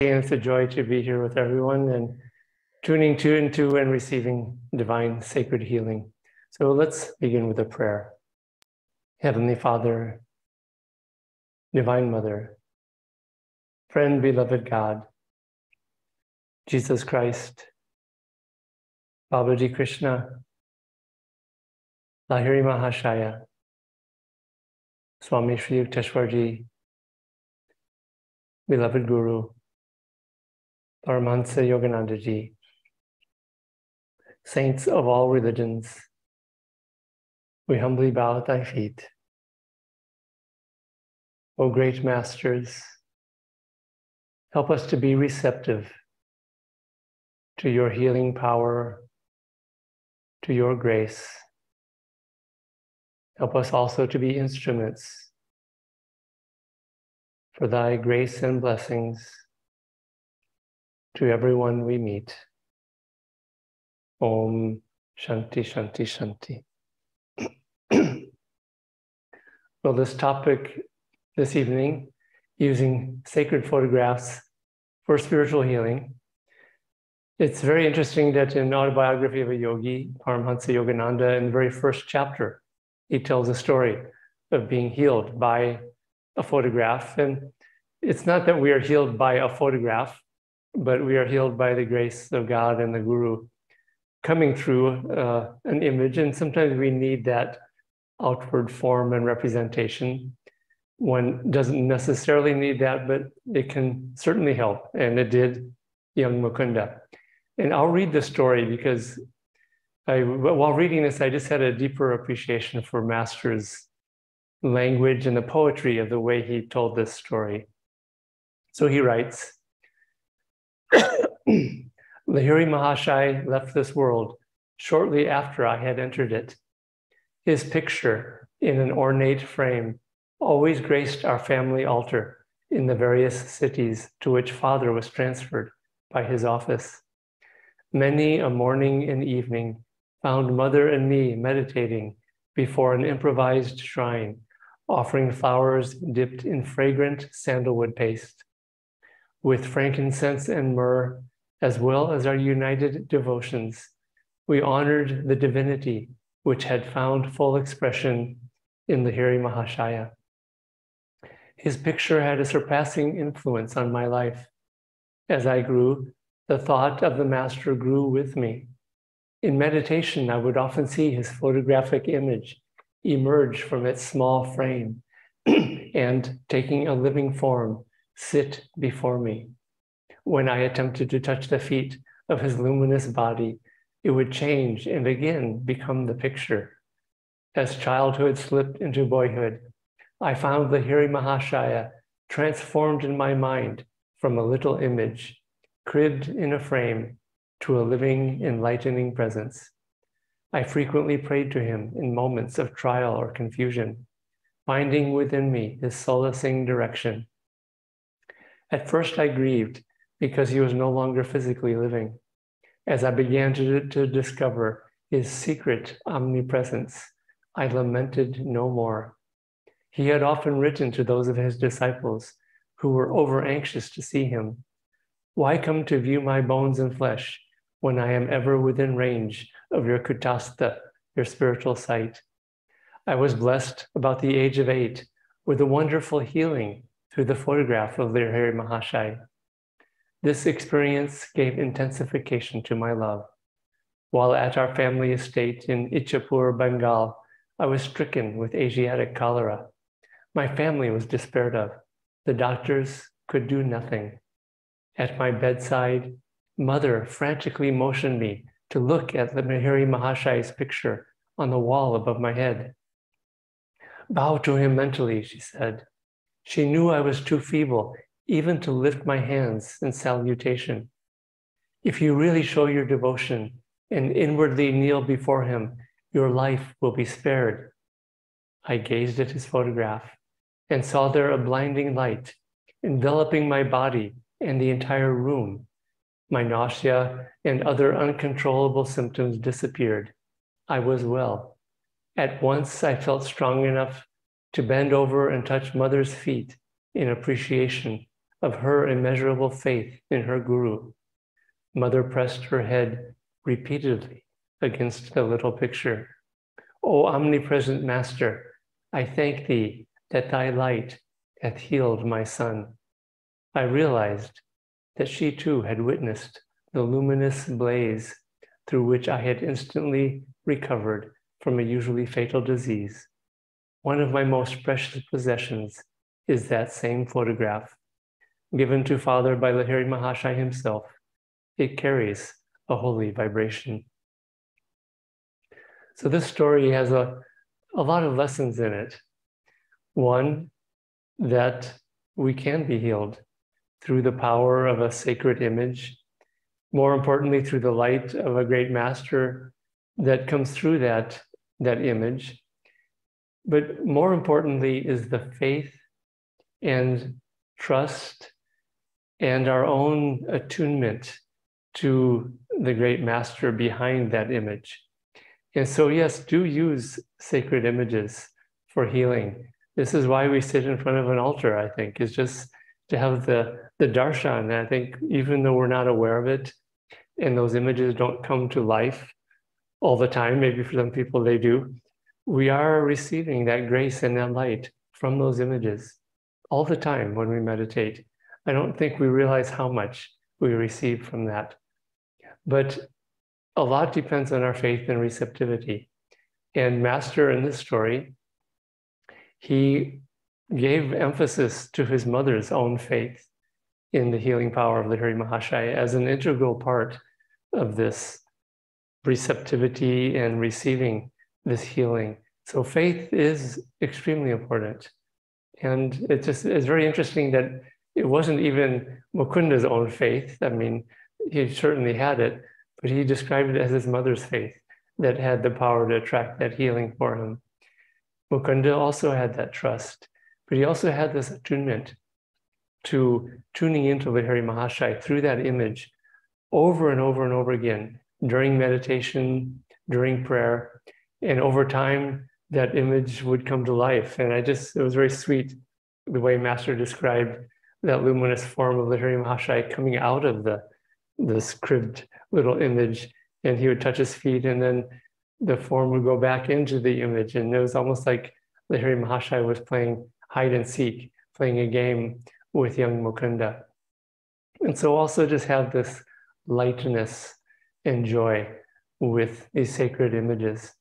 And it's a joy to be here with everyone and tuning into and receiving divine sacred healing. So let's begin with a prayer. Heavenly Father, Divine Mother, friend, beloved God, Jesus Christ, Babaji Krishna, Lahiri Mahashaya, Swami Sri Yukteswarji, beloved Guru, Paramhansa Yogananda ji, saints of all religions, we humbly bow at thy feet. O great masters, help us to be receptive to your healing power, to your grace. Help us also to be instruments for thy grace and blessings to everyone we meet. Om Shanti Shanti Shanti. Well, this topic this evening, using sacred photographs for spiritual healing. It's very interesting that in Autobiography of a Yogi, Paramhansa Yogananda, in the very first chapter, he tells a story of being healed by a photograph. And it's not that we are healed by a photograph, but we are healed by the grace of God and the Guru coming through an image. And sometimes we need that outward form and representation. One doesn't necessarily need that, but it can certainly help. And it did young Mukunda. And I'll read the story because while reading this, I just had a deeper appreciation for Master's language and the poetry of the way he told this story. So he writes, Lahiri Mahashai left this world shortly after I had entered it. His picture in an ornate frame always graced our family altar in the various cities to which Father was transferred by his office. Many a morning and evening found Mother and me meditating before an improvised shrine, offering flowers dipped in fragrant sandalwood paste. With frankincense and myrrh, as well as our united devotions, we honored the divinity which had found full expression in Lahiri Mahashaya. His picture had a surpassing influence on my life. As I grew, the thought of the Master grew with me. In meditation, I would often see his photographic image emerge from its small frame and, taking a living form, sit before me. When I attempted to touch the feet of his luminous body, it would change and again become the picture. As childhood slipped into boyhood, I found Lahiri Mahashaya transformed in my mind from a little image, cribbed in a frame, to a living, enlightening presence. I frequently prayed to him in moments of trial or confusion, finding within me his solacing direction. At first I grieved because he was no longer physically living. As I began to discover his secret omnipresence, I lamented no more. He had often written to those of his disciples who were over-anxious to see him, "Why come to view my bones and flesh when I am ever within range of your kutastha, your spiritual sight?" I was blessed about the age of 8 with a wonderful healing through the photograph of Lahiri Mahashai. This experience gave intensification to my love. While at our family estate in Ichapur, Bengal, I was stricken with Asiatic cholera. My family was despaired of. The doctors could do nothing. At my bedside, Mother frantically motioned me to look at Lahiri Mahashai's picture on the wall above my head. "Bow to him mentally," she said. She knew I was too feeble even to lift my hands in salutation. "If you really show your devotion and inwardly kneel before him, your life will be spared." I gazed at his photograph and saw there a blinding light enveloping my body and the entire room. My nausea and other uncontrollable symptoms disappeared. I was well. At once I felt strong enough to bend over and touch Mother's feet in appreciation of her immeasurable faith in her guru. Mother pressed her head repeatedly against the little picture. O omnipresent Master, I thank thee that thy light hath healed my son. I realized that she too had witnessed the luminous blaze through which I had instantly recovered from a usually fatal disease. One of my most precious possessions is that same photograph. Given to Father by Lahiri Mahashai himself, it carries a holy vibration. So this story has a lot of lessons in it. One, that we can be healed through the power of a sacred image. More importantly, through the light of a great master that comes through that image. But more importantly is the faith and trust and our own attunement to the great master behind that image. And so, yes, do use sacred images for healing. This is why we sit in front of an altar, I think, is just to have the darshan. And I think even though we're not aware of it, and those images don't come to life all the time, maybe for some people they do, we are receiving that grace and that light from those images all the time when we meditate. I don't think we realize how much we receive from that. But a lot depends on our faith and receptivity. And Master in this story, he gave emphasis to his mother's own faith in the healing power of Lahiri Mahashai as an integral part of this receptivity and receiving this healing. So faith is extremely important. And it's very interesting that it wasn't even Mukunda's own faith. I mean, he certainly had it, but he described it as his mother's faith that had the power to attract that healing for him. Mukunda also had that trust, but he also had this attunement to tuning into Lahiri Mahashai through that image over and over and over again during meditation, during prayer, and over time, that image would come to life. And it was very sweet the way Master described that luminous form of Lahiri Mahashai coming out of this cribbed little image, and he would touch his feet, and then the form would go back into the image. And it was almost like Lahiri Mahashai was playing hide and seek, playing a game with young Mukunda. And so also just have this lightness and joy with these sacred images,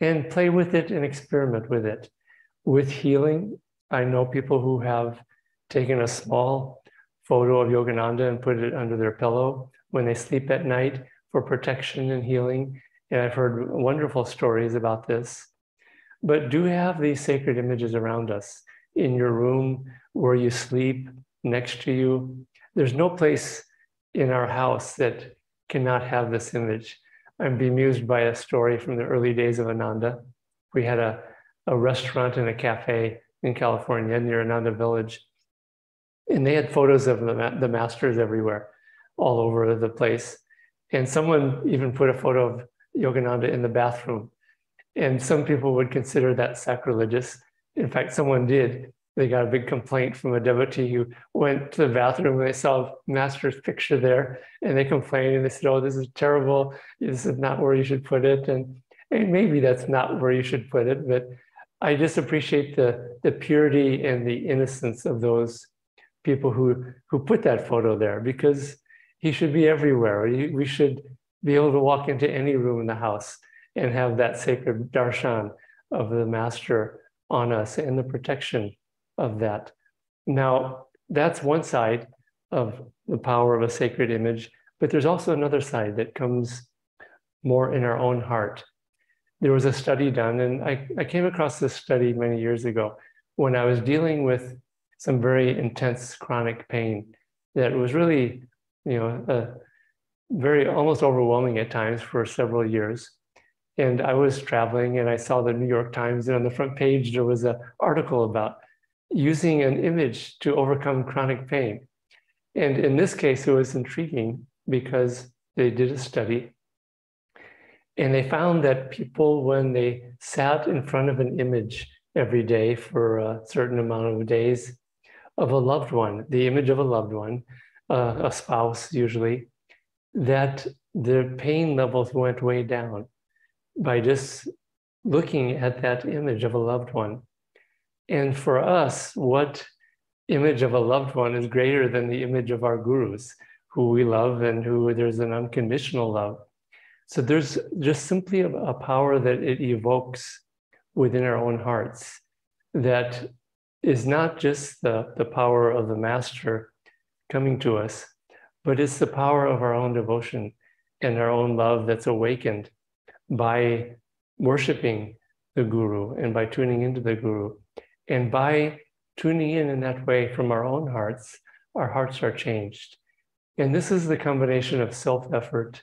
and play with it and experiment with it. With healing, I know people who have taken a small photo of Yogananda and put it under their pillow when they sleep at night for protection and healing. And I've heard wonderful stories about this. But do have these sacred images around us in your room, where you sleep, next to you. There's no place in our house that cannot have this image. I'm bemused by a story from the early days of Ananda. We had a restaurant and a cafe in California near Ananda Village. And they had photos of the masters everywhere, all over the place. And someone even put a photo of Yogananda in the bathroom. And some people would consider that sacrilegious. In fact, someone did. They got a big complaint from a devotee who went to the bathroom and they saw Master's picture there, and they complained and they said, "Oh, this is terrible. This is not where you should put it." And maybe that's not where you should put it, but I just appreciate the purity and the innocence of those people who put that photo there, because he should be everywhere. We should be able to walk into any room in the house and have that sacred darshan of the Master on us and the protection of that. Now, that's one side of the power of a sacred image, but there's also another side that comes more in our own heart. There was a study done, and I came across this study many years ago when I was dealing with some very intense chronic pain that was really, very almost overwhelming at times for several years. And I was traveling and I saw the New York Times, and on the front page, there was an article about using an image to overcome chronic pain. And in this case, it was intriguing because they did a study and they found that people, when they sat in front of an image every day for a certain amount of days, of a loved one, the image of a loved one, a spouse usually, that their pain levels went way down by just looking at that image of a loved one. And for us, what image of a loved one is greater than the image of our gurus, who we love and who there's an unconditional love? So there's just simply a power that it evokes within our own hearts that is not just the power of the master coming to us, but it's the power of our own devotion and our own love that's awakened by worshiping the guru and by tuning into the guru. And by tuning in that way from our own hearts, our hearts are changed. And this is the combination of self-effort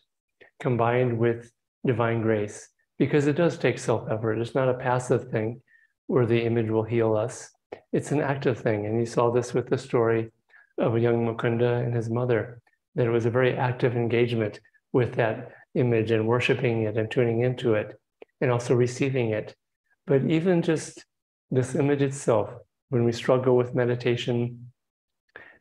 combined with divine grace, because it does take self-effort. It's not a passive thing where the image will heal us. It's an active thing. And you saw this with the story of a young Mukunda and his mother, that it was a very active engagement with that image and worshiping it and tuning into it and also receiving it. But even just this image itself, when we struggle with meditation,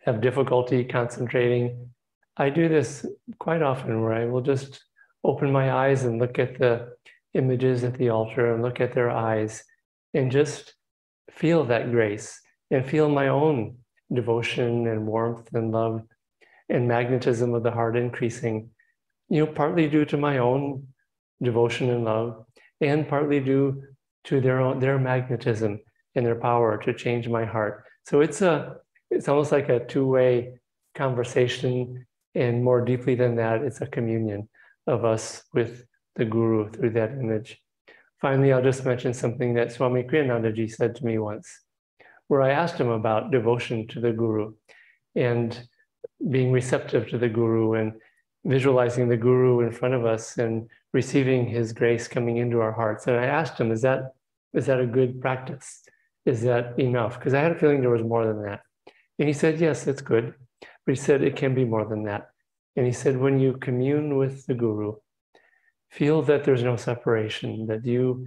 have difficulty concentrating, I do this quite often where I will just open my eyes and look at the images at the altar and look at their eyes and just feel that grace and feel my own devotion and warmth and love and magnetism of the heart increasing, partly due to my own devotion and love, and partly due to their magnetism and their power to change my heart. So it's almost like a two-way conversation, and more deeply than that, it's a communion of us with the guru through that image. Finally, I'll just mention something that Swami Kriyanandaji said to me once, where I asked him about devotion to the guru and being receptive to the guru and visualizing the guru in front of us and receiving his grace coming into our hearts. And I asked him, is that a good practice? Is that enough? Because I had a feeling there was more than that. And he said, yes, it's good. But he said, it can be more than that. And he said, when you commune with the guru, feel that there's no separation, that you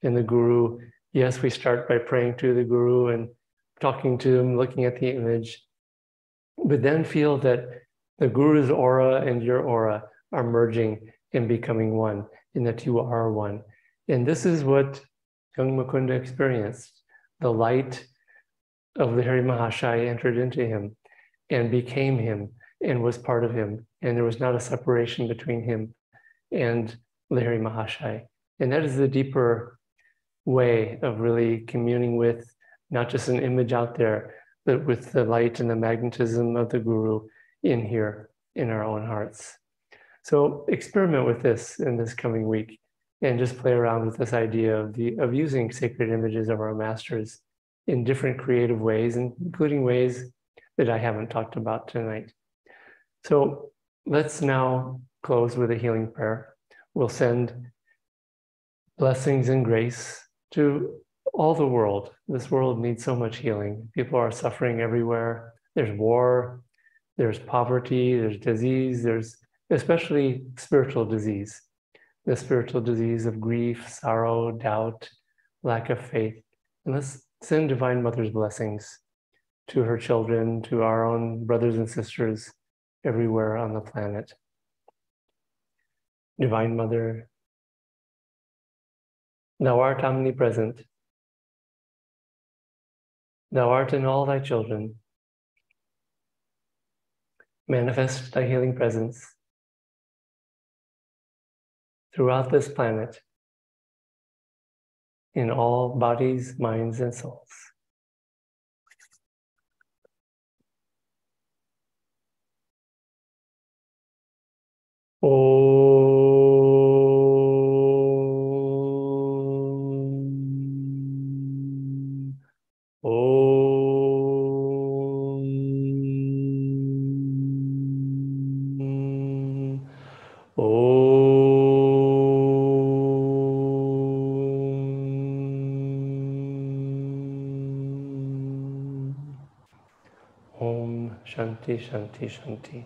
and the guru, yes, we start by praying to the guru and talking to him, looking at the image, but then feel that the guru's aura and your aura are merging and becoming one, and that you are one. And this is what young Mukunda experienced. The light of the Hari Mahashaya entered into him and became him and was part of him. And there was not a separation between him and the Hari Mahashaya. And that is the deeper way of really communing with not just an image out there, but with the light and the magnetism of the guru in here, in our own hearts. So experiment with this in this coming week and just play around with this idea of using sacred images of our masters in different creative ways, including ways that I haven't talked about tonight. So let's now close with a healing prayer. We'll send blessings and grace to all the world. This world needs so much healing. People are suffering everywhere. There's war, there's poverty, there's disease, there's especially spiritual disease. The spiritual disease of grief, sorrow, doubt, lack of faith. And let's send Divine Mother's blessings to her children, to our own brothers and sisters everywhere on the planet. Divine Mother, thou art omnipresent. Thou art in all thy children. Manifest thy healing presence throughout this planet, in all bodies, minds, and souls. Om Shanti, Shanti, Shanti.